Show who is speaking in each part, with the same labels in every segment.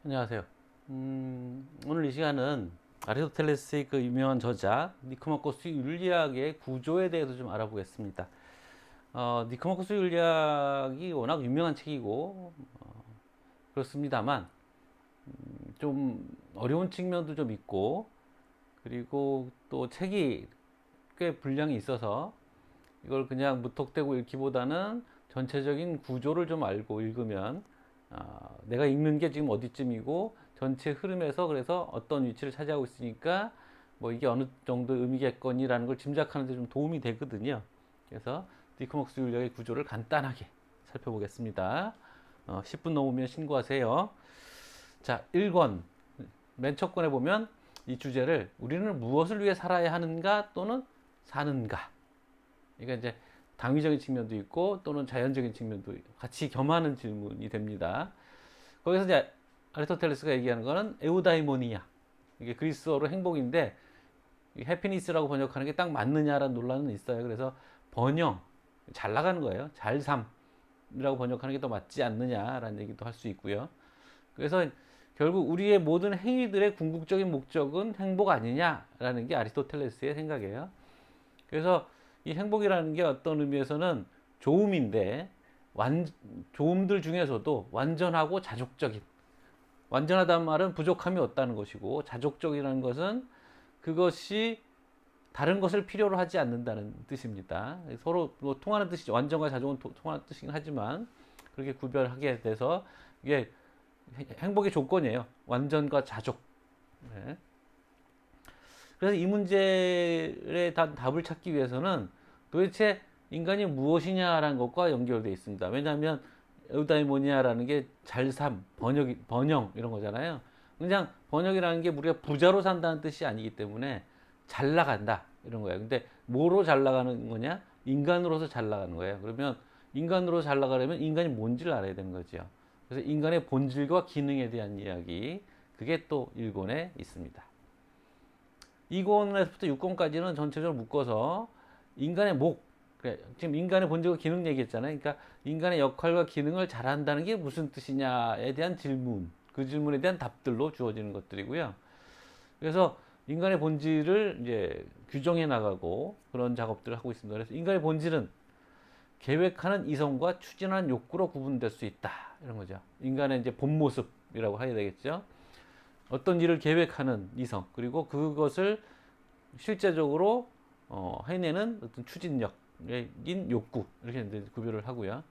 Speaker 1: 안녕하세요. 오늘 이 시간은 아리스토텔레스의 그 유명한 저자 니코마코스 윤리학의 구조에 대해서 좀 알아보겠습니다. 니코마코스 윤리학이 워낙 유명한 책이고 그렇습니다만 좀 어려운 측면도 좀 있고, 그리고 또 책이 꽤 분량이 있어서 이걸 그냥 무턱대고 읽기보다는 전체적인 구조를 좀 알고 읽으면 내가 읽는 게 지금 어디쯤이고 전체 흐름에서 그래서 어떤 위치를 차지하고 있으니까 뭐 이게 어느 정도 의미겠거니라는 걸 짐작하는 데 좀 도움이 되거든요. 그래서 디크목스 윤리학의 구조를 간단하게 살펴보겠습니다. 10분 넘으면 신고하세요. 자, 1권 맨 첫 권에 보면 이 주제를 우리는 무엇을 위해 살아야 하는가 또는 사는가, 그러니까 이제 당위적인 측면도 있고 또는 자연적인 측면도 같이 겸하는 질문이 됩니다. 거기서 이제 아리스토텔레스가 얘기하는 거는 에우다이모니아, 이게 그리스어로 행복인데 해피니스라고 번역하는 게 딱 맞느냐라는 논란은 있어요. 그래서 번영, 잘 나가는 거예요. 잘삼이라고 번역하는 게 더 맞지 않느냐라는 얘기도 할 수 있고요. 그래서 결국 우리의 모든 행위들의 궁극적인 목적은 행복 아니냐라는 게 아리스토텔레스의 생각이에요. 그래서 이 행복이라는 게 어떤 의미에서는 좋음인데, 좋음들 중에서도 완전하고 자족적인, 완전하다는 말은 부족함이 없다는 것이고, 자족적이라는 것은 그것이 다른 것을 필요로 하지 않는다는 뜻입니다. 서로 뭐 통하는 뜻이죠. 완전과 자족은 통하는 뜻이긴 하지만 그렇게 구별하게 돼서 이게 행복의 조건이에요. 완전과 자족. 네. 그래서 이 문제에 답을 찾기 위해서는 도대체 인간이 무엇이냐라는 것과 연결되어 있습니다. 왜냐하면 에우다이모니아라는 게 잘삼, 번영 이런 거잖아요. 그냥 번영이라는 게 우리가 부자로 산다는 뜻이 아니기 때문에 잘 나간다 이런 거예요. 근데 뭐로 잘 나가는 거냐? 인간으로서 잘 나가는 거예요. 그러면 인간으로 잘 나가려면 인간이 뭔지를 알아야 되는 거죠. 그래서 인간의 본질과 기능에 대한 이야기, 그게 또 1권에 있습니다. 2권에서부터 6권까지는 전체적으로 묶어서 인간의 목, 그래, 지금 인간의 본질과 기능 얘기했잖아요. 그러니까 인간의 역할과 기능을 잘한다는 게 무슨 뜻이냐에 대한 질문, 그 질문에 대한 답들로 주어지는 것들이고요. 그래서 인간의 본질을 이제 규정해 나가고 그런 작업들을 하고 있습니다. 그래서 인간의 본질은 계획하는 이성과 추진하는 욕구로 구분될 수 있다, 이런 거죠. 인간의 이제 본 모습이라고 해야 되겠죠. 어떤 일을 계획하는 이성, 그리고 그것을 실제적으로 해내는 어떤 추진력인 욕구, 이렇게 이제 구별을 하고요.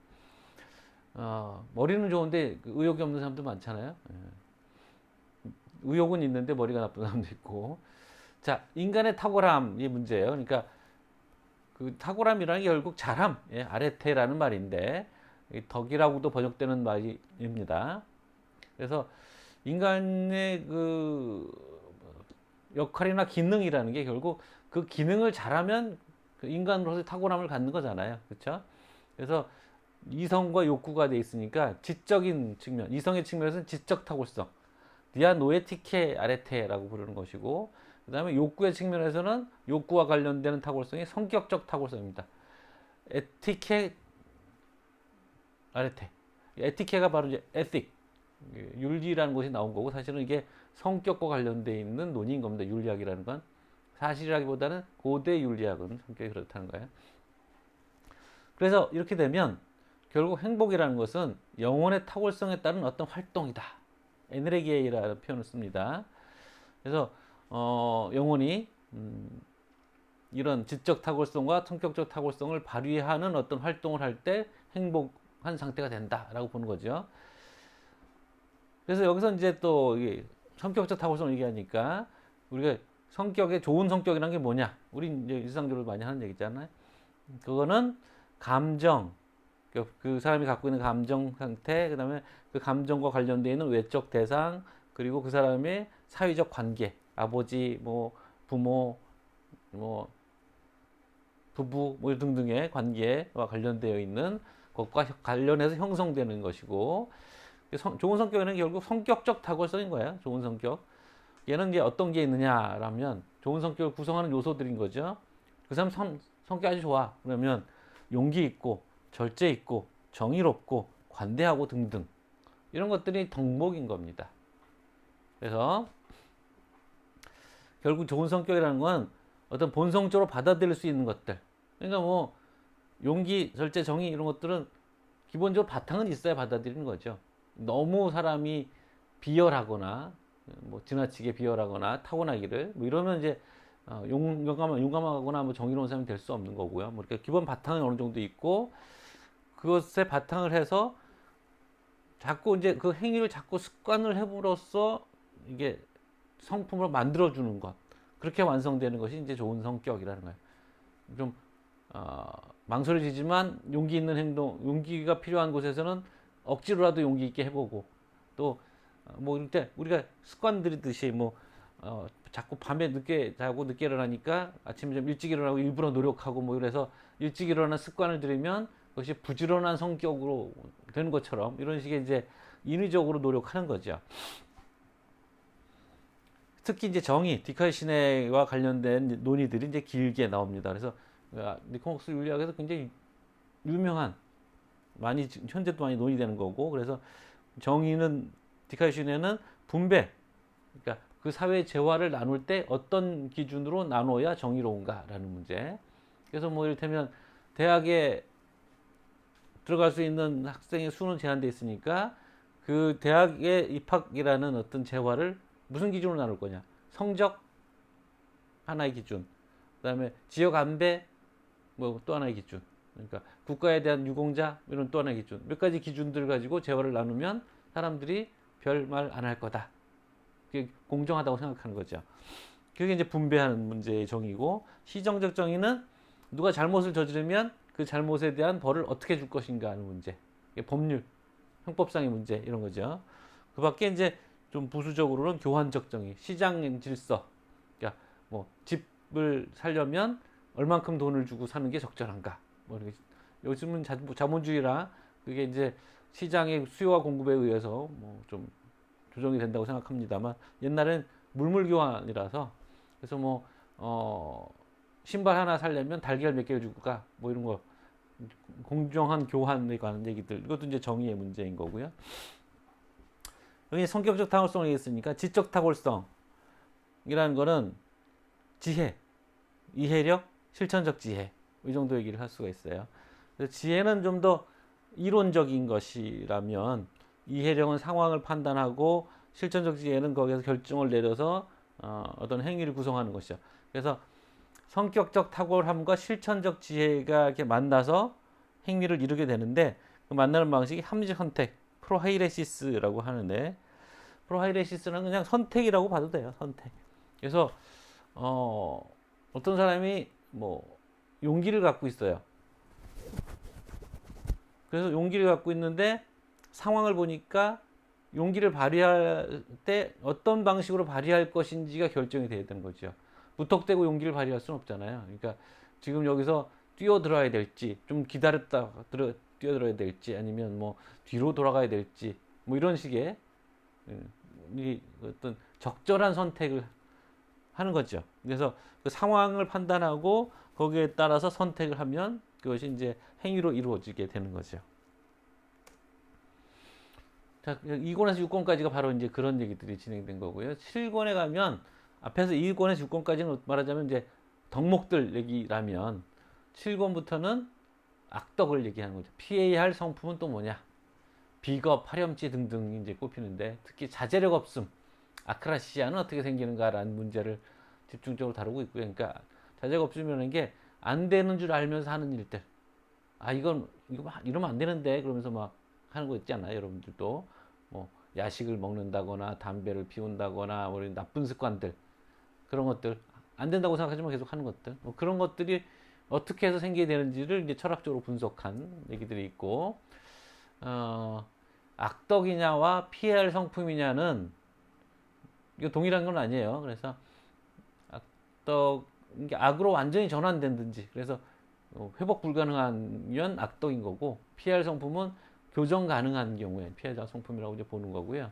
Speaker 1: 머리는 좋은데 의욕이 없는 사람도 많잖아요. 의욕은 있는데 머리가 나쁜 사람도 있고. 자, 인간의 탁월함이 문제예요. 그러니까 그 탁월함이라는 게 결국 잘함, 아레테라는 말인데 덕이라고도 번역되는 말입니다. 그래서 인간의 그 역할이나 기능이라는 게 결국 그 기능을 잘하면 그 인간으로서 탁월함을 갖는 거잖아요. 그렇죠? 그래서 이성과 욕구가 돼 있으니까 지적인 측면, 이성의 측면에서는 지적 탁월성, 디아 노에티케 아레테라고 부르는 것이고, 그 다음에 욕구의 측면에서는 욕구와 관련되는 탁월성이 성격적 탁월성입니다. 에티케 아레테. 에티케가 바로 이제 에틱, 윤리라는 것이 나온 거고, 사실은 이게 성격과 관련되어 있는 논의인 겁니다. 윤리학이라는 건 사실이라기보다는 고대 윤리학은 성격이 그렇다는 거예요. 그래서 이렇게 되면 결국 행복이라는 것은 영혼의 탁월성에 따른 어떤 활동이다, 에네르기에이라는 표현을 씁니다. 그래서 영혼이 이런 지적 탁월성과 성격적 탁월성을 발휘하는 어떤 활동을 할 때 행복한 상태가 된다라고 보는 거죠. 그래서 여기서 이제 또 성격적 탁월성을 얘기하니까 우리가 성격의 좋은 성격이란 게 뭐냐? 우리 이제 일상적으로 많이 하는 얘기잖아요. 그거는 감정, 그 사람이 갖고 있는 감정 상태, 그다음에 그 감정과 관련되어 있는 외적 대상, 그리고 그 사람의 사회적 관계, 아버지, 뭐 부모, 뭐 부부, 뭐 등등의 관계와 관련되어 있는 것과 관련해서 형성되는 것이고, 좋은 성격에는 결국 성격적 탁월성인 거예요. 좋은 성격. 얘는 이제 어떤 게 있느냐라면 좋은 성격을 구성하는 요소들인 거죠. 그 사람 성격 아주 좋아. 그러면 용기 있고 절제 있고 정의롭고 관대하고 등등, 이런 것들이 덕목인 겁니다. 그래서 결국 좋은 성격이라는 건 어떤 본성적으로 받아들일 수 있는 것들. 그러니까 뭐 용기, 절제, 정의 이런 것들은 기본적으로 바탕은 있어야 받아들이는 거죠. 너무 사람이 비열하거나 뭐 지나치게 비열하거나 타고나기를 뭐 이러면 이제 용감하거나 뭐 정의로운 사람이 될 수 없는 거고요. 뭐 이렇게 기본 바탕이 어느 정도 있고 그것에 바탕을 해서 자꾸 이제 그 행위를 자꾸 습관을 해부로써 이게 성품으로 만들어주는 것. 그렇게 완성되는 것이 이제 좋은 성격이라는 거예요. 좀 망설여지지만 용기 있는 행동, 용기가 필요한 곳에서는 억지로라도 용기 있게 해보고 또 뭐 이럴 때 우리가 습관 들이듯이 뭐 자꾸 밤에 늦게 자고 늦게 일어나니까 아침에 좀 일찍 일어나고 일부러 노력하고 뭐 이래서 일찍 일어나는 습관을 들이면 그것이 부지런한 성격으로 되는 것처럼 이런 식의 이제 인위적으로 노력하는 거죠. 특히 이제 정의, 디카이시네와 관련된 논의들이 이제 길게 나옵니다. 그래서 니코마코스 윤리학에서 굉장히 유명한 많이 현재도 많이 논의되는 거고 그래서 정의는 디카이시네는 분배, 그러니까 그 사회 재화를 나눌 때 어떤 기준으로 나눠야 정의로운가라는 문제. 그래서 뭐 이를테면 대학에 들어갈 수 있는 학생의 수는 제한돼 있으니까 그 대학의 입학이라는 어떤 재화를 무슨 기준으로 나눌 거냐? 성적 하나의 기준, 그다음에 지역 안배 뭐 또 하나의 기준. 그러니까 국가에 대한 유공자 이런 또 하나의 기준. 몇 가지 기준들 가지고 재화를 나누면 사람들이 별 말 안 할 거다. 그게 공정하다고 생각하는 거죠. 그게 이제 분배하는 문제의 정의고 시정적 정의는 누가 잘못을 저지르면 그 잘못에 대한 벌을 어떻게 줄 것인가 하는 문제. 법률, 형법상의 문제 이런 거죠. 그 밖에 이제 좀 부수적으로는 교환적 정의, 시장 질서. 그러니까 뭐 집을 살려면 얼만큼 돈을 주고 사는 게 적절한가. 뭐 이렇게 요즘은 자본주의라 그게 이제 시장의 수요와 공급에 의해서 뭐 좀 조정이 된다고 생각합니다만 옛날엔 물물 교환이라서 그래서 뭐 신발 하나 살려면 달걀 몇 개를 주고 가. 뭐 이런 거 공정한 교환에 관한 얘기들 이것도 이제 정의의 문제인 거고요. 여기 성격적 탁월성을 얘기했으니까 지적 탁월성이라는 거는 지혜, 이해력, 실천적 지혜 이 정도 얘기를 할 수가 있어요. 그래서 지혜는 좀 더 이론적인 것이라면 이해력은 상황을 판단하고 실천적 지혜는 거기에서 결정을 내려서 어떤 행위를 구성하는 것이죠. 그래서 성격적 탁월함과 실천적 지혜가 이렇게 만나서 행위를 이루게 되는데 그 만나는 방식이 합리적 선택, 프로하이레시스라고 하는데 프로하이레시스는 그냥 선택이라고 봐도 돼요. 선택. 그래서 어떤 사람이 뭐 용기를 갖고 있어요. 그래서 용기를 갖고 있는데 상황을 보니까 용기를 발휘할 때 어떤 방식으로 발휘할 것인지가 결정이 돼야 되는 거죠. 무턱대고 용기를 발휘할 수는 없잖아요. 그러니까 지금 여기서 뛰어들어야 될지, 좀 기다렸다 뛰어들어야 될지, 아니면 뭐 뒤로 돌아가야 될지, 뭐 이런 식의 이 어떤 적절한 선택을 하는 거죠. 그래서 그 상황을 판단하고 거기에 따라서 선택을 하면 그것이 이제 행위로 이루어지게 되는 거죠. 자, 2권에서 6권까지가 바로 이제 그런 얘기들이 진행된 거고요. 7권에 가면 앞에서 2권에서 6권까지는 말하자면 이제 덕목들 얘기라면 7권부터는 악덕을 얘기하는 거죠. 피해야 할 성품은 또 뭐냐? 비겁, 파렴치 등등 이제 꼽히는데 특히 자제력 없음, 아크라시아는 어떻게 생기는가라는 문제를 집중적으로 다루고 있고요. 그러니까 자제력 없음이라는 게 안 되는 줄 알면서 하는 일들. 이거 이러면 안 되는데 그러면서 막 하는 거 있지 않나요? 여러분들도 뭐 야식을 먹는다거나 담배를 피운다거나 뭐 이런 나쁜 습관들 그런 것들 안 된다고 생각하지만 계속 하는 것들 뭐 그런 것들이 어떻게 해서 생기게 되는지를 이제 철학적으로 분석한 얘기들이 있고 악덕이냐와 피해야 할 성품이냐는 이거 동일한 건 아니에요. 그래서 악덕 이게 악으로 완전히 전환된든지 그래서 회복 불가능하면 악덕인 거고 피할 성품은 교정 가능한 경우에 피해자 성품이라고 이제 보는 거고요.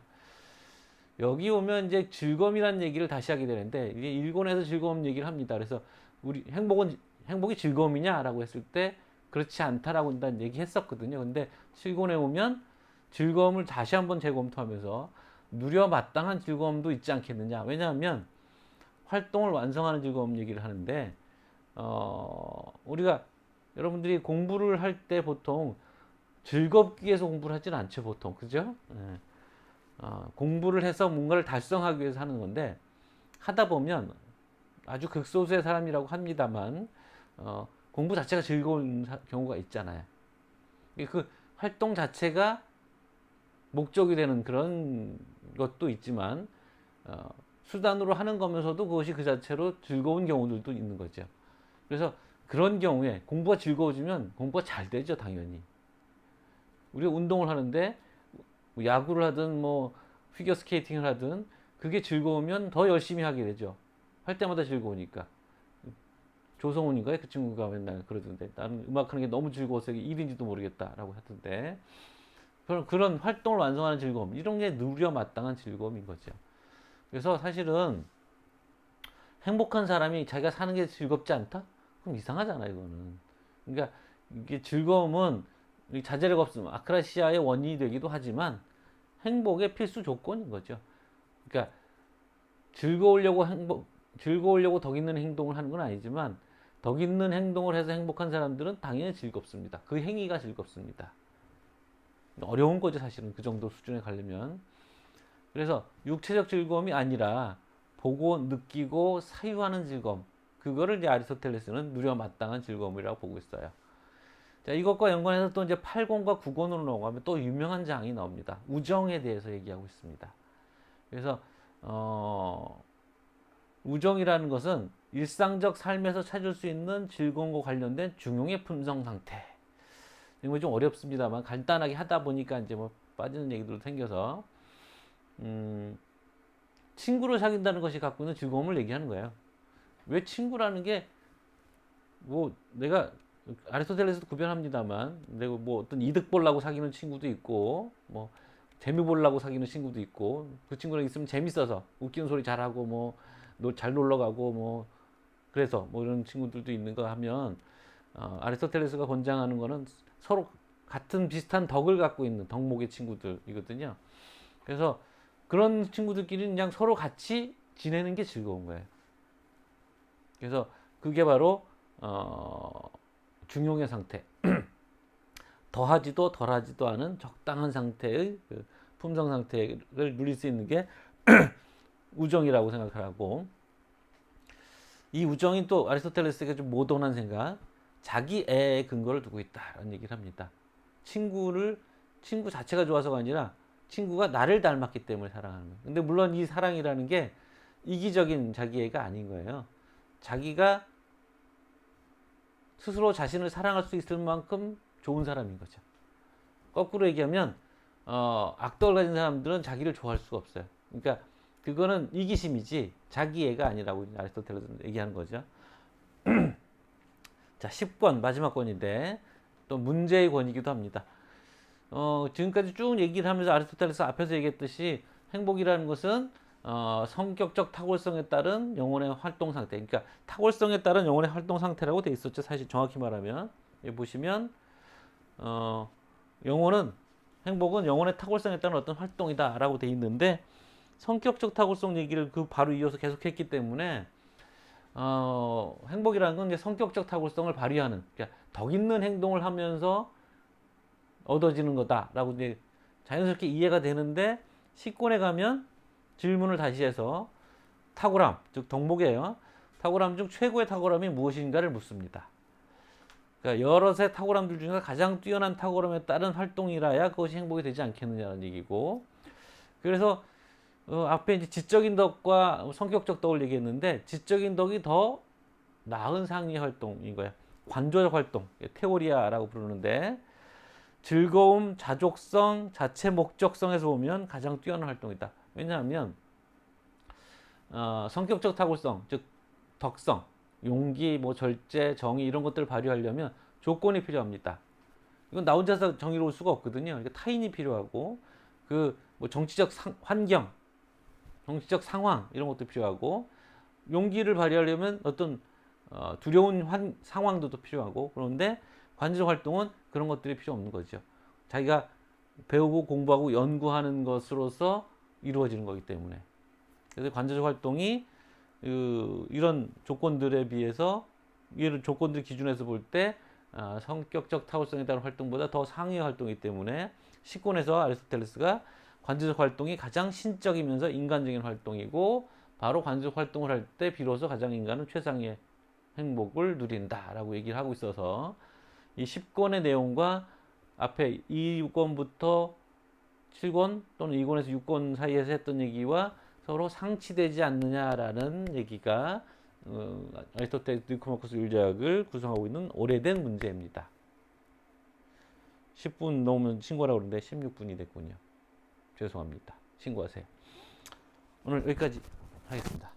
Speaker 1: 여기 오면 이제 즐거움이라는 얘기를 다시 하게 되는데 이게 일본에서 즐거움 얘기를 합니다. 그래서 우리 행복이 즐거움이냐라고 했을 때 그렇지 않다라고 일단 얘기했었거든요. 근데 일본에 오면 즐거움을 다시 한번 재검토하면서 누려 마땅한 즐거움도 있지 않겠느냐. 왜냐하면 활동을 완성하는 즐거움 얘기를 하는데 우리가 여러분들이 공부를 할 때 보통 즐겁기 위해서 공부를 하지는 않죠, 보통. 그죠? 예. 공부를 해서 뭔가를 달성하기 위해서 하는 건데, 하다 보면 아주 극소수의 사람이라고 합니다만 공부 자체가 즐거운 경우가 있잖아요. 그 활동 자체가 목적이 되는 그런 것도 있지만 수단으로 하는 거면서도 그것이 그 자체로 즐거운 경우들도 있는 거죠. 그래서 그런 경우에 공부가 즐거워지면 공부가 잘 되죠, 당연히. 우리가 운동을 하는데 야구를 하든 뭐 피겨 스케이팅을 하든 그게 즐거우면 더 열심히 하게 되죠. 할 때마다 즐거우니까. 조성훈인가요? 그 친구가 맨날 그러던데, 나는 음악하는 게 너무 즐거워서 일인지도 모르겠다라고 하던데, 그런 활동을 완성하는 즐거움, 이런 게 누려 마땅한 즐거움인 거죠. 그래서 사실은 행복한 사람이 자기가 사는 게 즐겁지 않다? 그럼 이상하잖아, 이거는. 그러니까 이게 즐거움은 자제력 없으면 아크라시아의 원인이 되기도 하지만 행복의 필수 조건인 거죠. 그러니까 즐거우려고 덕 있는 행동을 하는 건 아니지만, 덕 있는 행동을 해서 행복한 사람들은 당연히 즐겁습니다. 그 행위가 즐겁습니다. 어려운 거죠, 사실은. 그 정도 수준에 가려면. 그래서 육체적 즐거움이 아니라 보고 느끼고 사유하는 즐거움, 그거를 이제 아리스토텔레스는 누려 마땅한 즐거움이라고 보고 있어요. 자, 이것과 연관해서 또 이제 8권과 9권으로 넘어가면 또 유명한 장이 나옵니다. 우정에 대해서 얘기하고 있습니다. 그래서 우정이라는 것은 일상적 삶에서 찾을 수 있는 즐거움과 관련된 중용의 품성 상태. 이거 좀 어렵습니다만 간단하게 하다 보니까 이제 뭐 빠지는 얘기도 생겨서 친구를 사귄다는 것이 갖고 있는 즐거움을 얘기하는 거예요. 왜 친구라는 게, 뭐 내가 아리스토텔레스도 구별합니다만, 내가 뭐 어떤 이득 보려고 사귀는 친구도 있고, 뭐 재미 보려고 사귀는 친구도 있고, 그 친구랑 있으면 재밌어서 웃기는 소리 잘하고 뭐 잘 놀러 가고 뭐 그래서 뭐 이런 친구들도 있는가 하면, 아리스토텔레스가 권장하는 거는 서로 같은 비슷한 덕을 갖고 있는 덕목의 친구들이거든요. 그래서 그런 친구들끼리 그냥 서로 같이 지내는 게 즐거운 거예요. 그래서 그게 바로 중용의 상태, 더하지도 덜하지도 않은 적당한 상태의 그 품성 상태를 누릴 수 있는 게 우정이라고 생각하고, 이 우정이 또 아리스토텔레스가 좀 모던한 생각, 자기 애에 근거를 두고 있다라는 얘기를 합니다. 친구 자체가 좋아서가 아니라 친구가 나를 닮았기 때문에 사랑하는 거예요. 근데 물론 이 사랑이라는 게 이기적인 자기 애가 아닌 거예요. 자기가 스스로 자신을 사랑할 수 있을 만큼 좋은 사람인 거죠. 거꾸로 얘기하면 악덕을 가진 사람들은 자기를 좋아할 수가 없어요. 그러니까 그거는 이기심이지 자기 애가 아니라고 아리스토텔레스는 얘기하는 거죠. 자, 10권 마지막 권인데 또 문제의 권이기도 합니다. 지금까지 쭉 얘기를 하면서 아리스토텔레스 앞에서 얘기했듯이 행복이라는 것은 성격적 탁월성에 따른 영혼의 활동 상태, 그러니까 탁월성에 따른 영혼의 활동 상태라고 돼 있었죠. 사실 정확히 말하면 여기 보시면 행복은 영혼의 탁월성에 따른 어떤 활동이다라고 돼 있는데, 성격적 탁월성 얘기를 그 바로 이어서 계속했기 때문에 행복이라는 건 이제 성격적 탁월성을 발휘하는, 그러니까 덕 있는 행동을 하면서 얻어지는 거다라고 이제 자연스럽게 이해가 되는데, 10권에 가면 질문을 다시 해서 탁월함, 즉 덕목이에요. 탁월함 중 최고의 탁월함이 무엇인가를 묻습니다. 그러니까 여럿의 탁월함들 중에서 가장 뛰어난 탁월함에 따른 활동이라야 그것이 행복이 되지 않겠느냐는 얘기고, 그래서 앞에 이제 지적인 덕과 성격적 덕을 얘기했는데, 지적인 덕이 더 나은 상위 활동인 거예요. 관조적 활동, 테오리아라고 부르는데, 즐거움, 자족성, 자체 목적성에서 보면 가장 뛰어난 활동이다. 왜냐하면 성격적 탁월성, 즉 덕성, 용기, 뭐 절제, 정의 이런 것들을 발휘하려면 조건이 필요합니다. 이건 나 혼자서 정의로울 수가 없거든요. 그러니까 타인이 필요하고, 뭐 정치적 환경, 정치적 상황 이런 것도 필요하고, 용기를 발휘하려면 어떤 두려운 상황도 필요하고, 그런데 관조 활동은 그런 것들이 필요 없는 거죠. 자기가 배우고 공부하고 연구하는 것으로서 이루어지는 거기 때문에. 그래서 관제적 활동이 이런 조건들에 비해서 이런 조건들 기준에서 볼 때 성격적 타고성에 따른 활동보다 더 상위 활동이기 때문에 식권에서 아리스토텔레스가 관제적 활동이 가장 신적이면서 인간적인 활동이고 바로 관제적 활동을 할 때 비로소 가장 인간은 최상의 행복을 누린다라고 얘기를 하고 있어서 이 10권의 내용과 앞에 2권부터 7권 또는 2권에서 6권 사이에서 했던 얘기와 서로 상치되지 않느냐라는 얘기가 아리스토텔레스 니코마코스 윤리학을 구성하고 있는 오래된 문제입니다. 10분 넘으면 신고하라고 그러는데 16분이 됐군요. 죄송합니다. 신고하세요. 오늘 여기까지 하겠습니다.